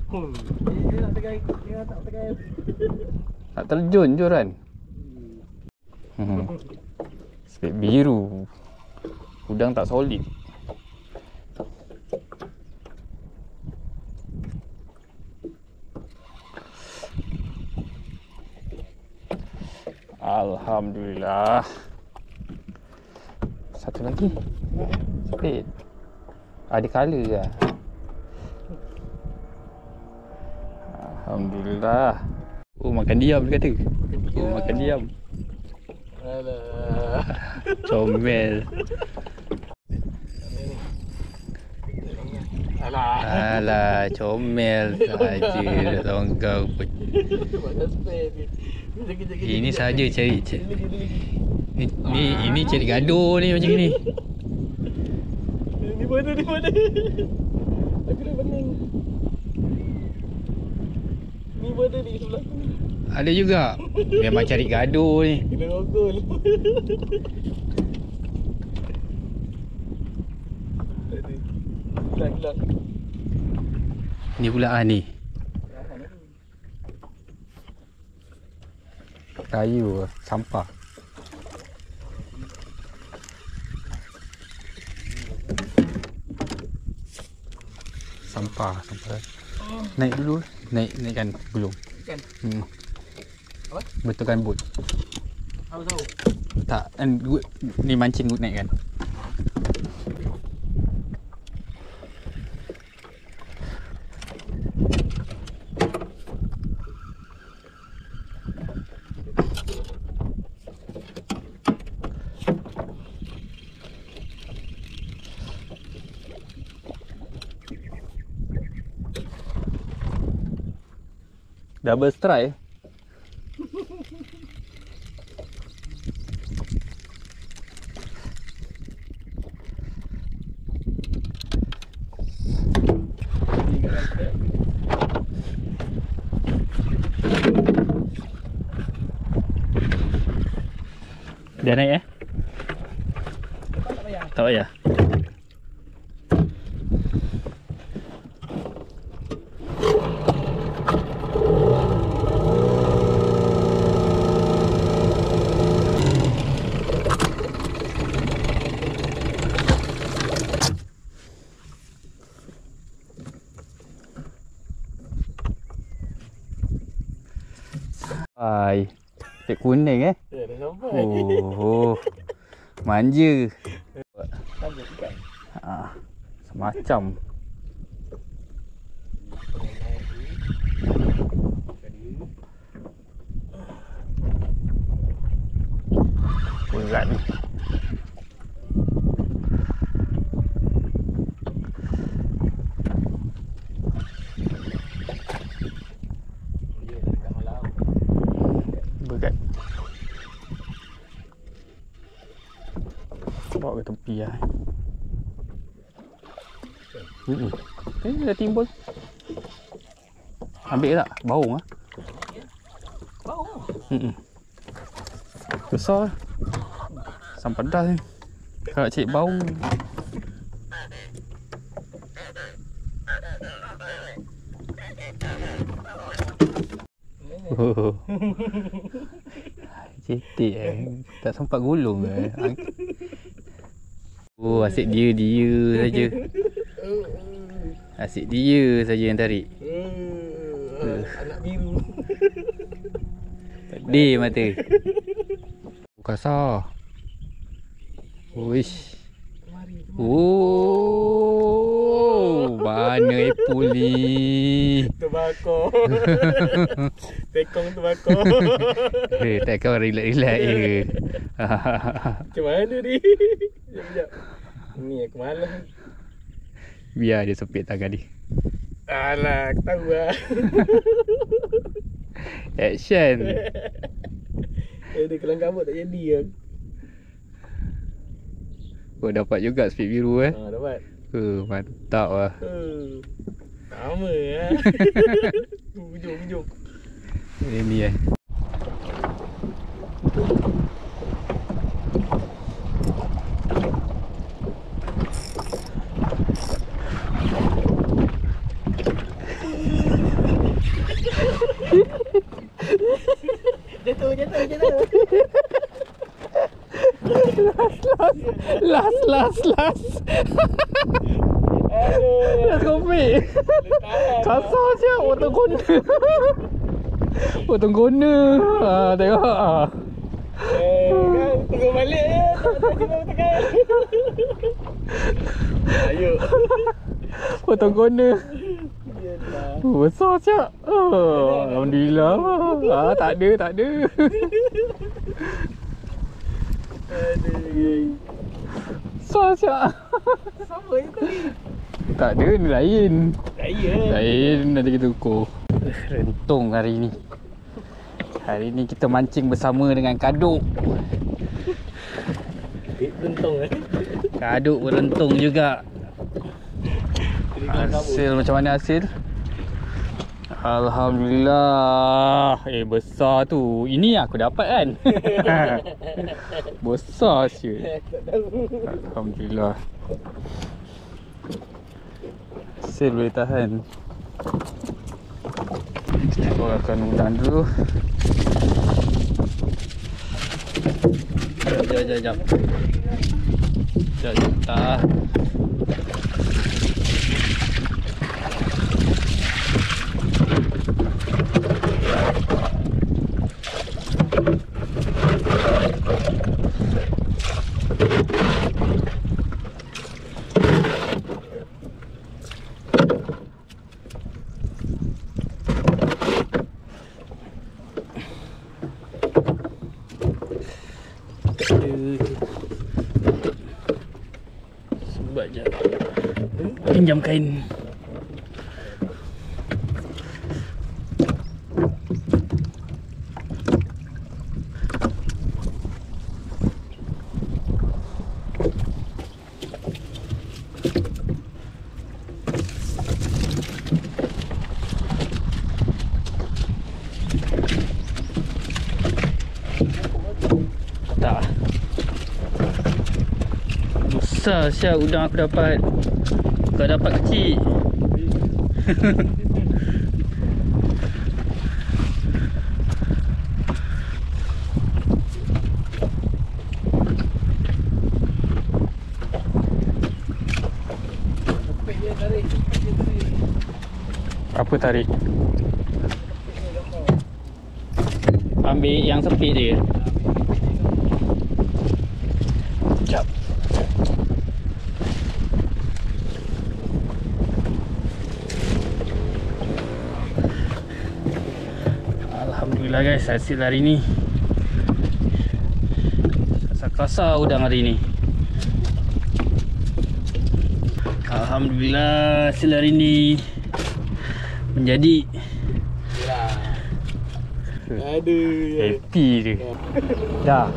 Dia nak tegai, dia tak tegai. Tak terjun je kan. Spek biru. Udang tak solid. Alhamdulillah. Satu lagi. Spek. Ada colour lah. Alhamdulillah. Oh, makan diam dia kata. Oh, makan diam. Alah. Comel. Alah, comel saja orang kau pun. Ini saja cari. Ini cari gaduh ni macam ni. Ni mana? Aku dah pening. Ni mana ni sebelah tu? Ada juga. Memang cari gaduh ni. Kena rogol. Hilang. Ni pula ni. Kayu, sampah. Sampah. Naik dulu. Naikkan belum. Kan? Apa? Betulkan boot. Apa tahu? Tak, ni mancing naik kan. Double strike. Dah naik Tak payah. Hai. Cek kuning Ya, dah sampai. Oh. Manja. Sampai ikan. Semacam. Berat ni. Berat. Bawa ke tepi lah. Dah timbul. Ambil tak? Baung lah. Baung? Besar. Sampai dah ni. Kalau cik baung. Oh. Cetek tak sempat gulung Oh, asyik dia saja. Asyik dia saja yang tarik. Anak biru. Pedih mata. Kasar. Uish. Oh, mana apple ni? Tebakau. Tekong tebakau. Tekong relax je. Macam mana ni? Sekejap. Ni aku malas. Biar dia sepit tangan dia. Alah, aku tahu lah. Action. Dia kelang kabut tak jadi lah. Oh, dapat juga speed biru Dapat. Mantap lah. Sama lah. Hujung. Ini Last kopi. Kasar siap potong guna. Potong guna. Tengok Kan tunggu balik je. Tak tekan. Ayo. potong guna. Yalah. Besar siap. Alhamdulillah. Tak ada. Aduh. Besar siap. Sama je tadi. Tak ada, ni lain. Saya. Lain, nanti kita ukur. Rentung hari ni. Hari ni kita mancing bersama dengan kaduk. Rentung Kaduk berentung juga. Hasil macam mana hasil? Alhamdulillah. Besar tu. Ini aku dapat kan. Besar siul. Alhamdulillah. Hasil boleh tahan. Kita keluarkan udang dulu. Sekejap. Tak. Sebab je pinjam kain. Tak. Besar siap udang aku dapat. Kau dapat kecil. Apa tarik? Ambil yang sempit dia. Sekejap. Alhamdulillah guys, hasil hari ni kasar udang hari ni. Alhamdulillah hasil hari ni menjadi Aduh. happy dia. Dah.